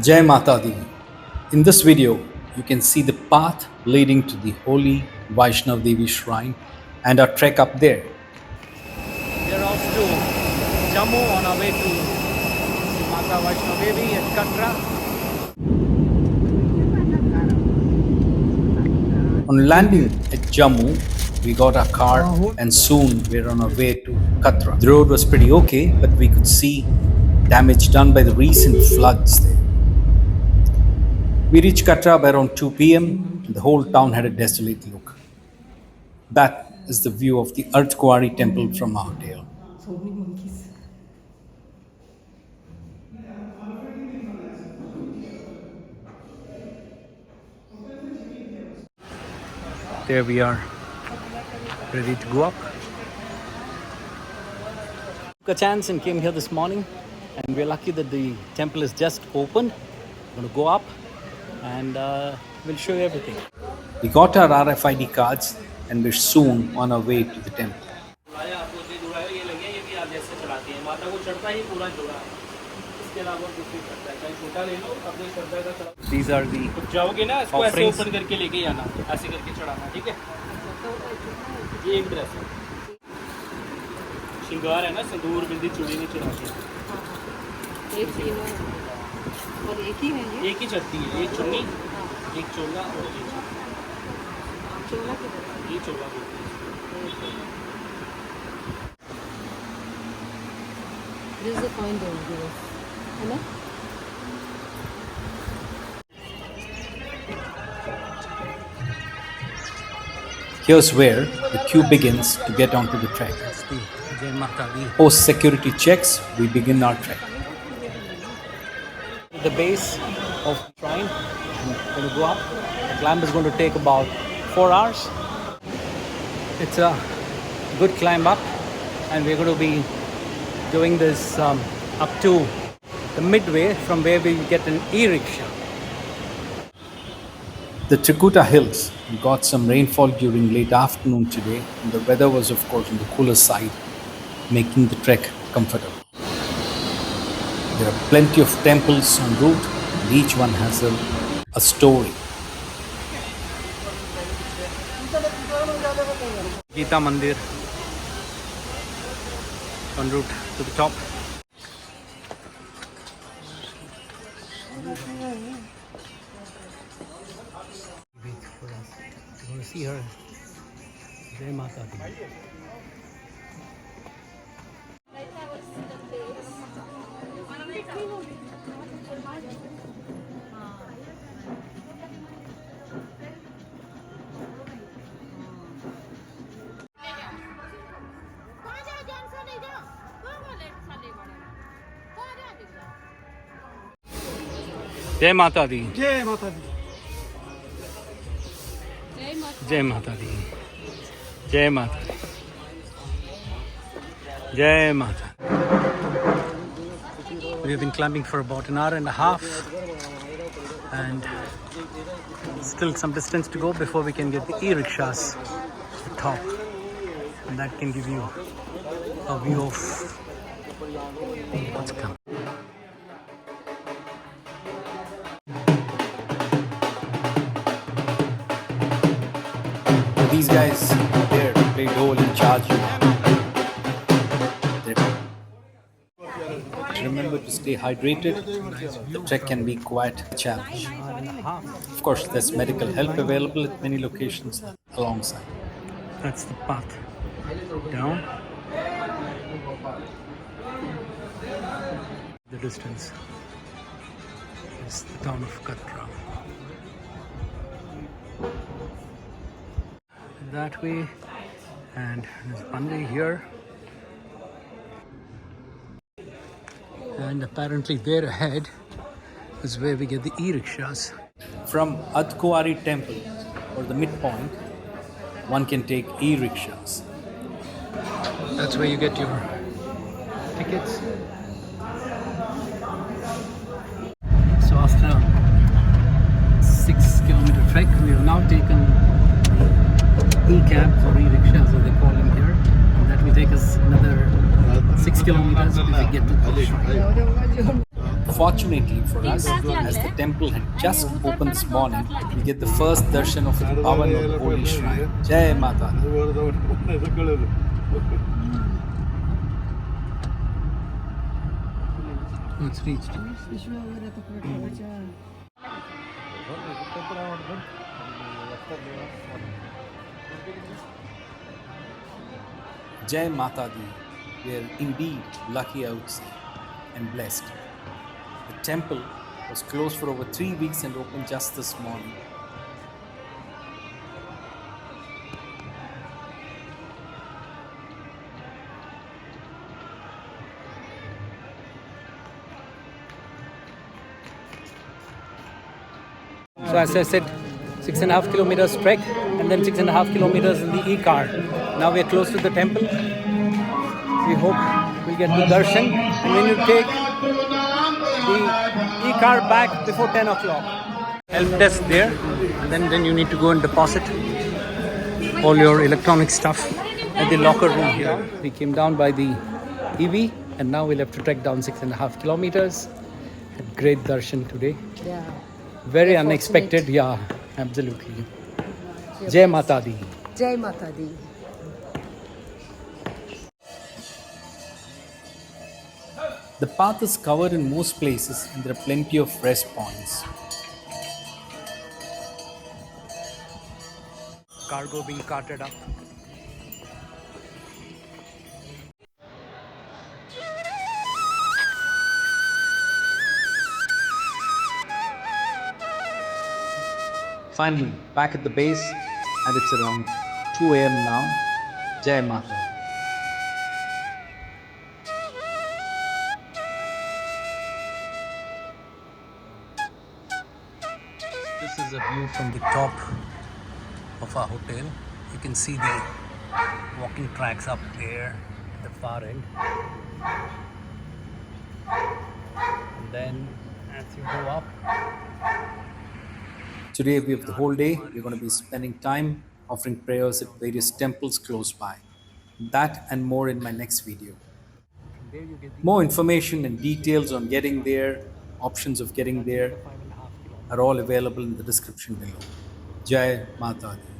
Jai Mata Di. In this video, you can see the path leading to the Holy Vaishno Devi Shrine and our trek up there. We are off to Jammu on our way to Mata Vaishno Devi at Katra. On landing at Jammu, we got our car and soon we're on our way to Katra. The road was pretty okay, but we could see damage done by the recent floods there. We reached Katra by around 2 p.m. and the whole town had a desolate look. That is the view of the Ardhkuari temple from our hotel. So many monkeys. There we are, ready to go up. Took a chance and came here this morning, and we're lucky that the temple is just opened. We're going to go up and we'll show you everything. We got our RFID cards and we're soon on our way to the temple. These are the जाओगे ना इसको ऐसे offerings. Open करके लेके आना, ऐसे करके चढ़ाना, ठीक है? ये एक ड्रेस है। श्रृंगार है ना, संदूर बिंदी चूड़ी नहीं चढ़ाते। एक तीनों और एक ही है ये। एक ही चढ़ती है, एक चुन्नी, एक चोला और एक चोला किधर? ये चोला बोलते हैं। This is the coin they will give us, है ना? Here's where the queue begins to get onto the trek. Post security checks, we begin our trek. The base of the shrine, I'm going to go up. The climb is going to take about 4 hours. It's a good climb up, and we're going to be doing this up to the midway from where we get an e-rickshaw. The Trukuta hills got some rainfall during late afternoon today, and the weather was of course on the cooler side, making the trek comfortable. There are plenty of temples en route, and each one has a story. Gita Mandir en route to the top. Wait for us. We're going to see her. Jai Mata Di. Jai Mata Di. जय माता दी। Jai Mata Di. Jai Mata Di. Jai Mata. We've been climbing for about an hour and a half, and still some distance to go before we can get the e-rickshaws to the top, and that can give you a view of what's coming. These guys there play dhol and charge you. Remember to stay hydrated. The trek can be quite a challenge. Of course, there's medical help available at many locations alongside. That's the path down. The distance is the town of Katra. That way, and there's Pandey here, and apparently there ahead is where we get the e-rickshaws. From Ardhkuari temple, or the midpoint, one can take e-rickshaws. That's where you get your tickets. So after a 6-kilometer trek, we have now taken e-cabs or e-rickshaws as they call them here, and that will take us another 6 kilometers if we get to the shrine. Fortunately for us, as the temple had just opened this morning, we get the first darshan of the Pavan or Holy Shrine. Jai Mata Di. It's reached. Jai Mata Di. We are indeed lucky, I would say, and blessed. The temple was closed for over 3 weeks and opened just this morning. So as I said, 6.5 kilometers trek and then 6.5 kilometers in the e-car. Now we are close to the temple. We hope we'll get the darshan. And when you take the e-car back before 10 o'clock. Help desk there, and then you need to go and deposit all your electronic stuff at the locker room here. We came down by the EV and now we'll have to trek down 6.5 kilometers. Had great darshan today. Yeah. Very unexpected, yeah, absolutely. Jai Mata Di. Jai Mata Di. The path is covered in most places and there are plenty of rest points. Cargo being carted up. Finally, back at the base, and it's around 2 a.m. now. Jai Mata. This is a view from the top of our hotel. You can see the walking tracks up there at the far end. And then as you go up, Today we have the whole day. We're going to be spending time offering prayers at various temples close by. That and more in my next video. there you get the More information and details on getting there, options of getting there, 5.5 kilometers. are all available in the description below. Jai Mata Di.